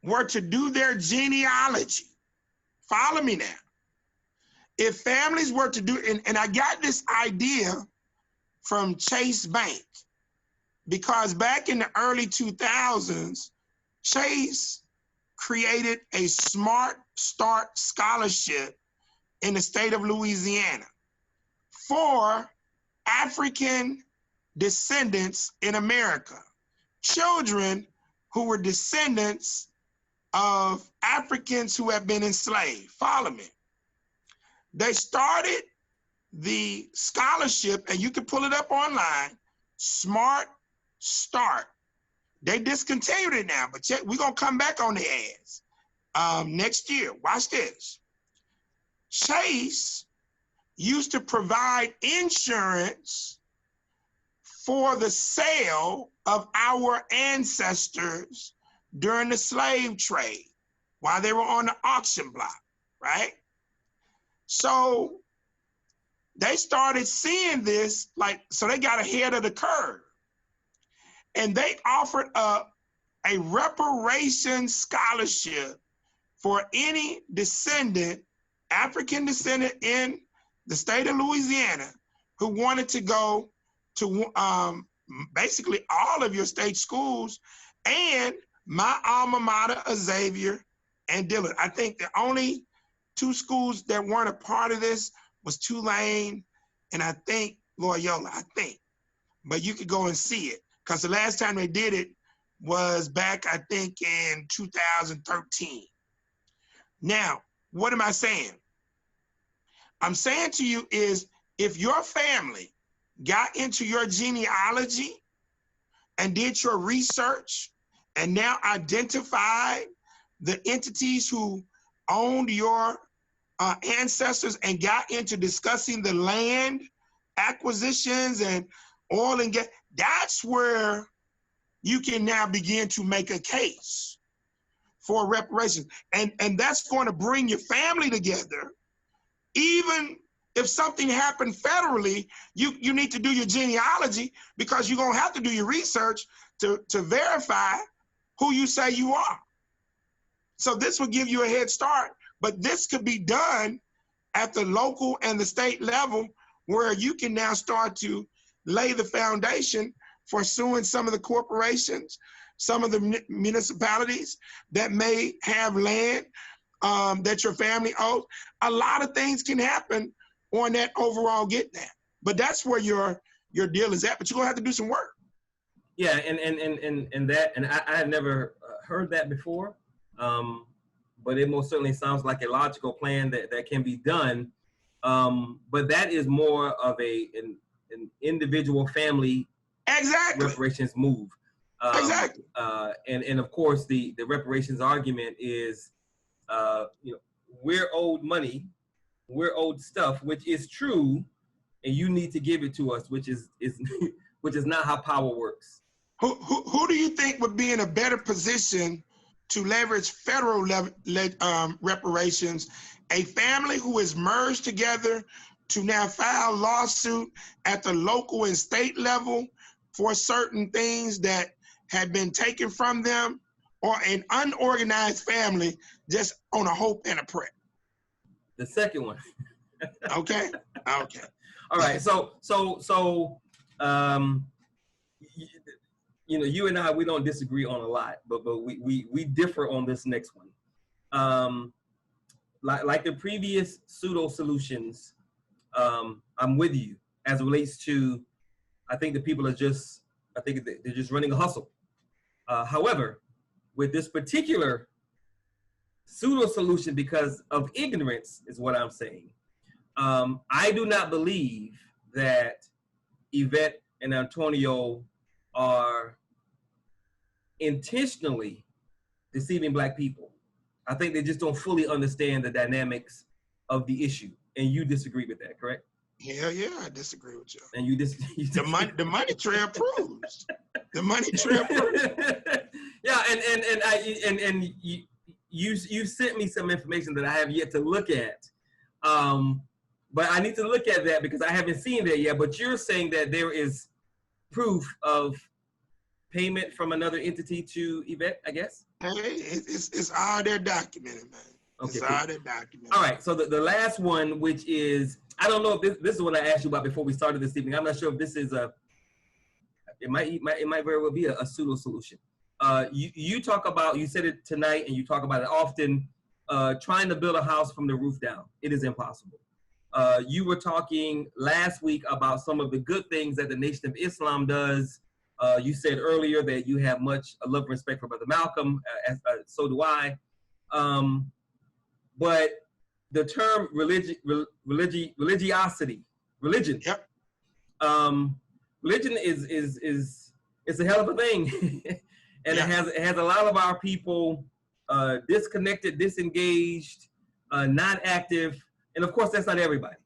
were to do their genealogy, follow me now. If families were to do, and I got this idea from Chase Bank, because back in the early 2000s, Chase created a Smart Start scholarship in the state of Louisiana for African descendants in America, children who were descendants of Africans who have been enslaved. Follow me. They started the scholarship, and you can pull it up online, Smart Start. They discontinued it now, but we're gonna come back on the ads next year. Watch this. Chase used to provide insurance for the sale of our ancestors during the slave trade while they were on the auction block, right? So they started seeing this, so they got ahead of the curve. And they offered up a reparation scholarship for any descendant, African descendant in the state of Louisiana, who wanted to go to basically all of your state schools and my alma mater, Xavier and Dillard. I think the only two schools that weren't a part of this was Tulane and I think Loyola, I think. But you could go and see it, because the last time they did it was back, I think, in 2013. Now, what am I saying? I'm saying to you is, if your family got into your genealogy and did your research and now identified the entities who owned your ancestors and got into discussing the land acquisitions and oil and gas, that's where you can now begin to make a case for reparations. And that's going to bring your family together. Even if something happened federally, you need to do your genealogy, because you're going to have to do your research to verify who you say you are. So this will give you a head start, but this could be done at the local and the state level, where you can now start to lay the foundation for suing some of the corporations, some of the municipalities that may have land that your family owes. A lot of things can happen on that overall get that. But that's where your deal is at, but you're gonna have to do some work. Yeah, and I had never heard that before, but it most certainly sounds like a logical plan that can be done. But that is more of an individual family reparations move. Exactly. And of course the reparations argument is, we're owed money, we're owed stuff, which is true, and you need to give it to us, which is which is not how power works. Who do you think would be in a better position to leverage federal reparations? A family who is merged together to now file lawsuit at the local and state level for certain things that had been taken from them, or an unorganized family just on a hope and a prayer? The second one. Okay. Okay. All right. So you and I, we don't disagree on a lot, but we differ on this next one. Like the previous pseudo solutions, I'm with you as it relates to, I think the people are just, I think they're just running a hustle. However, with this particular pseudo solution, because of ignorance is what I'm saying, I do not believe that Yvette and Antonio are intentionally deceiving Black people. I think they just don't fully understand the dynamics of the issue. And you disagree with that, correct? Hell yeah, I disagree with you. And you the money trail proves. The money trail proves. Yeah, and you sent me some information that I have yet to look at. But I need to look at that because I haven't seen that yet. But you're saying that there is proof of payment from another entity to Yvette, I guess? Hey, it's all there documented, man. Okay, it's cool. all there documented. All right, so the last one, which is, I don't know if this is what I asked you about before we started this evening. I'm not sure if this is it might very well be a pseudo solution. You talk about, you said it tonight and you talk about it often, trying to build a house from the roof down. It is impossible. You were talking last week about some of the good things that the Nation of Islam does. You said earlier that you have much love and respect for Brother Malcolm, so do I. But the term religiosity, religion, yep. Religion is a hell of a thing, and yeah. it has a lot of our people disconnected, disengaged, not active, and of course that's not everybody.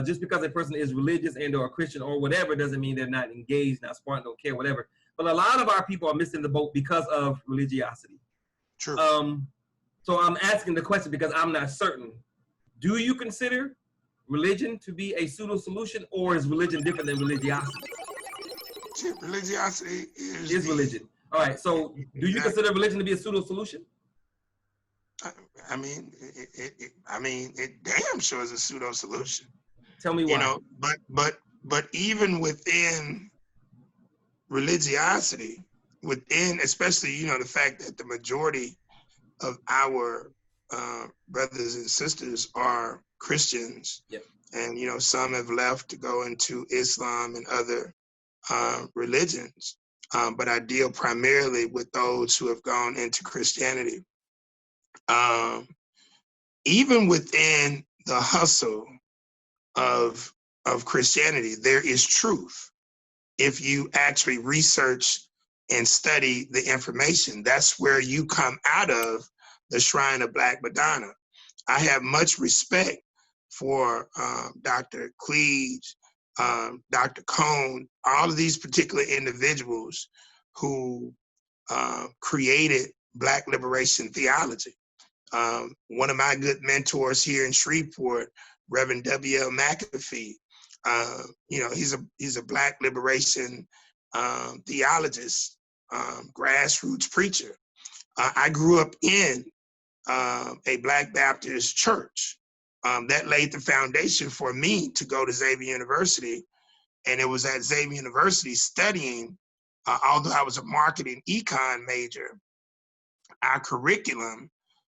Just because a person is religious and or a Christian or whatever doesn't mean they're not engaged, not smart, don't care, whatever. But a lot of our people are missing the boat because of religiosity. True. So I'm asking the question because I'm not certain. Do you consider religion to be a pseudo solution, or is religion different than religiosity? Religiosity is religion. All right. So do you consider religion to be a pseudo solution? I mean, it damn sure is a pseudo solution. Tell me why. You know, but even within religiosity, within especially, you know, the fact that the majority of our brothers and sisters are Christians, yep. And you know, some have left to go into Islam and other religions, but I deal primarily with those who have gone into Christianity. Even within the hustle of Christianity, there is truth. If you actually research and study the information, that's where you come out of the Shrine of Black Madonna. I have much respect for Dr. Cleage, Dr. Cone, all of these particular individuals who created Black liberation theology. One of my good mentors here in Shreveport, Reverend W.L. McAfee, he's a Black liberation theologist, grassroots preacher. I grew up in a Black Baptist church. That laid the foundation for me to go to Xavier University. And it was at Xavier University studying, although I was a marketing econ major, our curriculum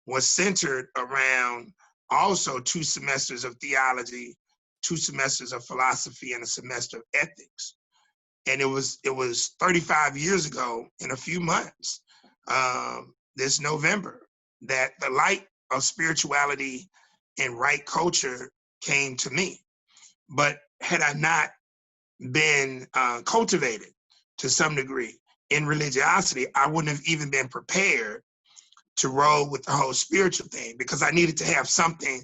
was centered around also 2 semesters of theology, 2 semesters of philosophy, and a semester of ethics. And it was 35 years ago in a few months, this November, that the light of spirituality and right culture came to me. But had I not been cultivated to some degree in religiosity, I wouldn't have even been prepared to roll with the whole spiritual thing, because I needed to have something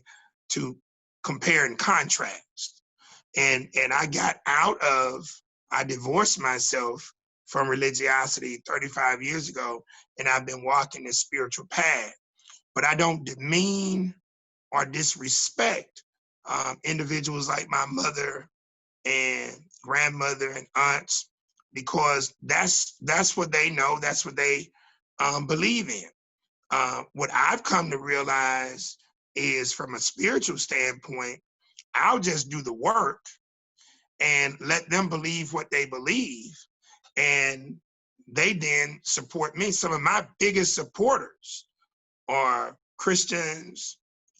to compare and contrast. And I divorced myself from religiosity 35 years ago, and I've been walking this spiritual path. But I don't demean or disrespect individuals like my mother and grandmother and aunts, because that's what they know, that's what they believe in. What I've come to realize is, from a spiritual standpoint, I'll just do the work and let them believe what they believe, and they then support me. Some of my biggest supporters are Christians.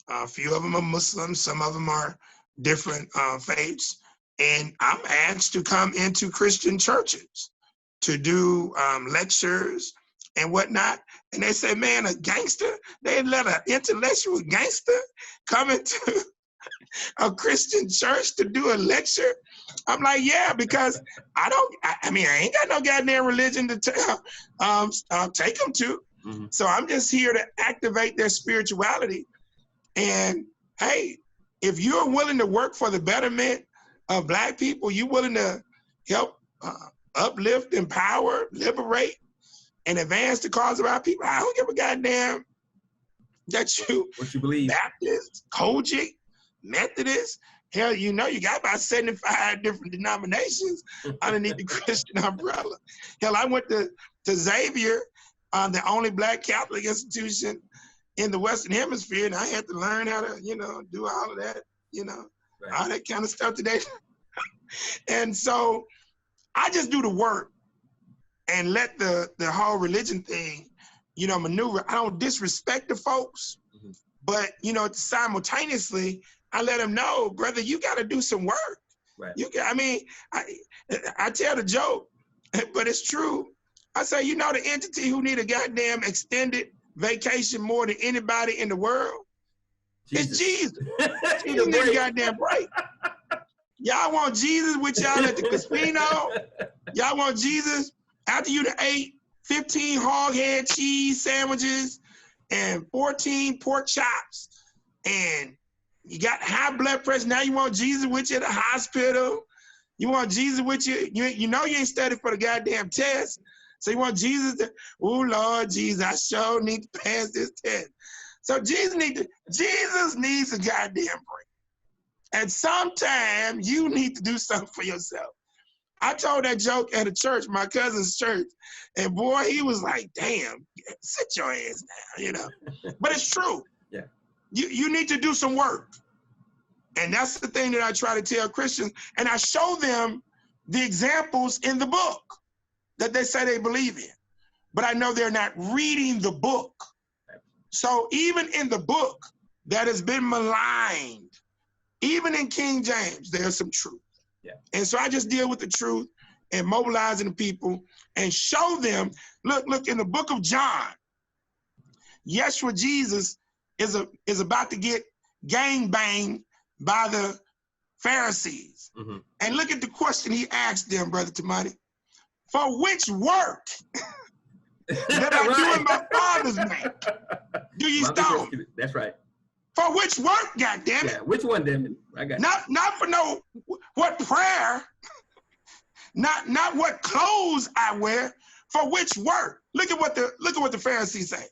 A few of them are Muslims. Some of them are different faiths. And I'm asked to come into Christian churches to do lectures and whatnot. And they say, man, a gangster? They let an intellectual gangster come into a Christian church to do a lecture? I'm like, yeah, because I ain't got no goddamn religion to take them to. Mm-hmm. So I'm just here to activate their spirituality. And hey, if you're willing to work for the betterment of Black people, you're willing to help uplift, empower, liberate, and advance the cause of our people, I don't give a goddamn that what you believe. Baptist, Kojic, Methodist. Hell, you got about 75 different denominations underneath the Christian umbrella. Hell, I went to Xavier, the only Black Catholic institution in the Western Hemisphere, and I had to learn how to, do all of that, right. All that kind of stuff today. And so I just do the work and let the whole religion thing, maneuver. I don't disrespect the folks, mm-hmm. but, simultaneously, I let them know, brother, you got to do some work. Right. I tell the joke, but it's true. I say, the entity who need a goddamn extended vacation more than anybody in the world, it's Jesus. Jesus need a goddamn break. Y'all want Jesus with y'all at the casino? Y'all want Jesus after you ate 15 hog head cheese sandwiches and 14 pork chops, and you got high blood pressure. Now you want Jesus with you at the hospital. You want Jesus with you. You ain't studied for the goddamn test. So you want Jesus to, oh Lord Jesus, I sure need to pass this test. So Jesus needs a goddamn break. And sometimes you need to do something for yourself. I told that joke at a church, my cousin's church, and boy, he was like, damn, sit your ass down, But it's true. Yeah. You need to do some work. And that's the thing that I try to tell Christians. And I show them the examples in the book that they say they believe in. But I know they're not reading the book. So even in the book that has been maligned, even in King James, there's some truth. Yeah. And so I just deal with the truth and mobilizing the people and show them, look, in the book of John, Yeshua Jesus is about to get gangbanged by the Pharisees. Mm-hmm. And look at the question he asked them, Brother Tamani. For which work that I do in my Father's name do you stone? That's right. For which work, goddammit? Yeah, which one, damn it? I got not for what prayer, not what clothes I wear, For which work? Look at what the Pharisees say.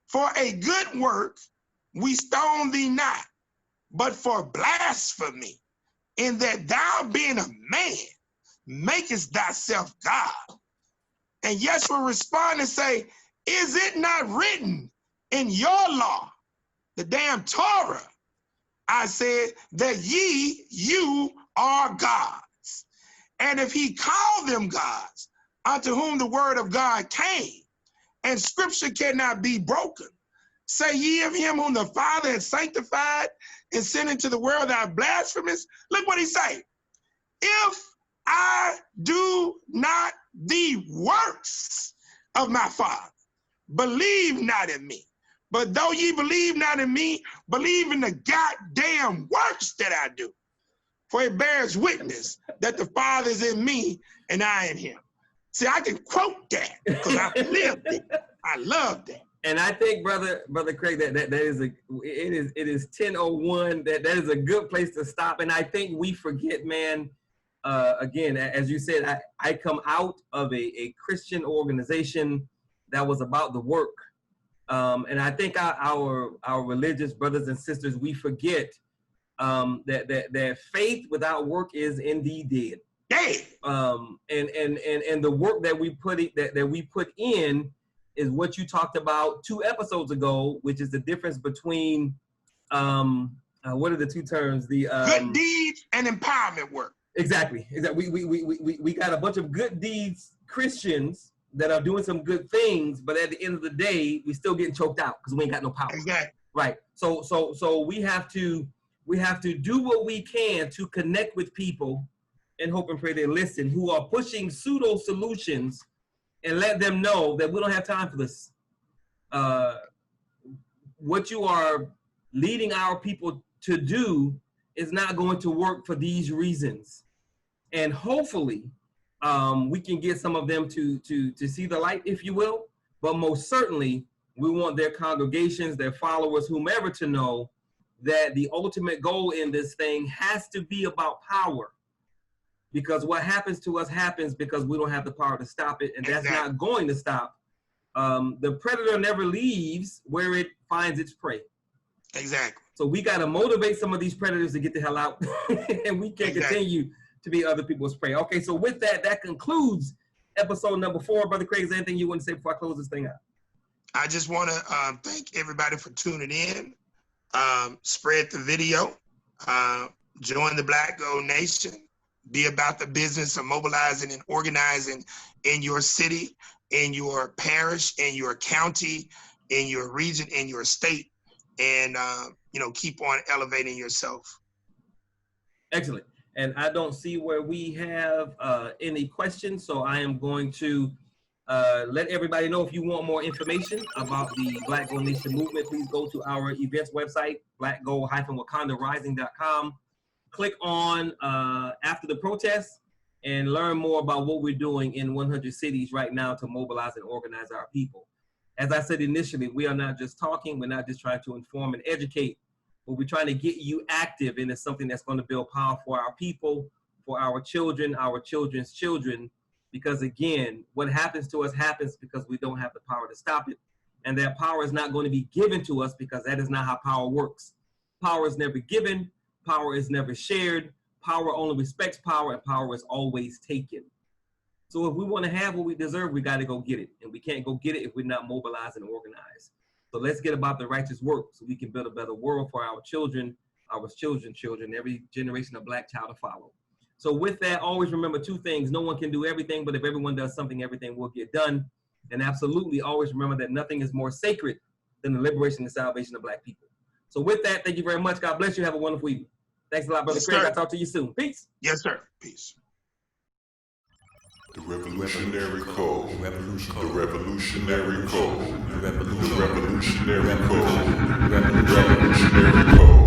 For a good work we stone thee not, but for blasphemy, in that thou being a man makest thyself God. And Yeshua respond and say, is it not written in your law, the damn Torah, I said, that you are gods. And if he called them gods, unto whom the word of God came, and scripture cannot be broken, say ye of him whom the Father has sanctified and sent into the world that are blasphemous. Look what he say. If I do not the works of my Father, believe not in me. But though ye believe not in me, believe in the goddamn works that I do. For it bears witness that the Father is in me and I in him. See, I can quote that because I lived it. I love that. And I think, brother Craig, that is it is 10:01. That is a good place to stop. And I think we forget, man. Again, as you said, I come out of a Christian organization that was about the work. And I think our religious brothers and sisters, we forget that faith without work is indeed dead. And the work that we put in is what you talked about 2 episodes ago, which is the difference between what are the 2 terms? The good deeds and empowerment work. Exactly. We got a bunch of good deeds Christians that are doing some good things, but at the end of the day, we still getting choked out because we ain't got no power. Exactly. Right. So we have to do what we can to connect with people and hope and pray they listen, who are pushing pseudo solutions, and let them know that we don't have time for this. What you are leading our people to do is not going to work for these reasons. And hopefully we can get some of them to see the light, if you will. But most certainly, we want their congregations, their followers, whomever, to know that the ultimate goal in this thing has to be about power. Because what happens to us happens because we don't have the power to stop it, and that's not going to stop. The predator never leaves where it finds its prey. Exactly. So we got to motivate some of these predators to get the hell out, and we can't continue to be other people's prey. Okay, so with that, that concludes episode number 4. Brother Craig, is there anything you want to say before I close this thing out? I just want to thank everybody for tuning in. Spread the video. Join the Black Gold Nation. Be about the business of mobilizing and organizing in your city, in your parish, in your county, in your region, in your state, and keep on elevating yourself. Excellent. And I don't see where we have any questions, so I am going to let everybody know, if you want more information about the Black Gold Nation movement, please go to our events website, blackgold-wakandarising.com. Click on after the protest and learn more about what we're doing in 100 cities right now to mobilize and organize our people. As I said initially, we are not just talking, we're not just trying to inform and educate, but we're trying to get you active into something that's going to build power for our people, for our children, our children's children. Because again, what happens to us happens because we don't have the power to stop it. And that power is not going to be given to us, because that is not how power works. Power is never given. Power is never shared. Power only respects power, and power is always taken. So if we want to have what we deserve, we got to go get it. And we can't go get it if we're not mobilized and organized. So let's get about the righteous work so we can build a better world for our children, our children's children, every generation of Black child to follow. So with that, always remember 2 things. No one can do everything, but if everyone does something, everything will get done. And absolutely always remember that nothing is more sacred than the liberation and salvation of Black people. So with that, thank you very much. God bless you. Have a wonderful evening. Thanks a lot, Brother Craig. I'll talk to you soon. Peace. Yes, sir. Peace. The revolutionary code. The revolutionary code. The revolutionary code. The revolutionary code.